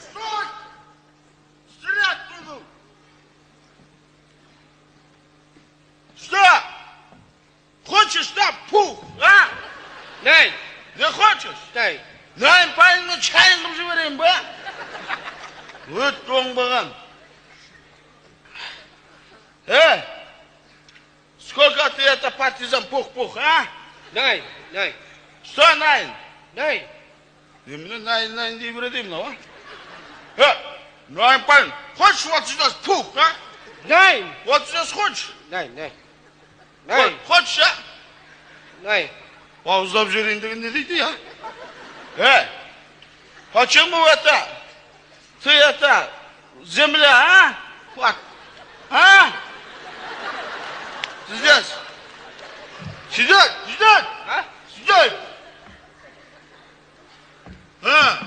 Стой! Стрелять буду! Что? Хочешь там пух, а? Ней, Не хочешь? ней. Найн пайыңды чайын қып жіберейін ба? Өт оңбаған. Сколько ты это партизан пух-пух, а? Ней, ней. Что найн? Ней. Еміне найн дей береді мынау, а? Найн пайың, хочешь вот здесь пух, а? Ней. Вот здесь хочешь? Ней, ней. Вот, Ней, хочешь, а? ней. Бауыздап жіберейін деген не дейді, а? Почему это? Ты это, земля, а? Вот, а? Здесь. Сидеть, сидеть, А? сидеть. А?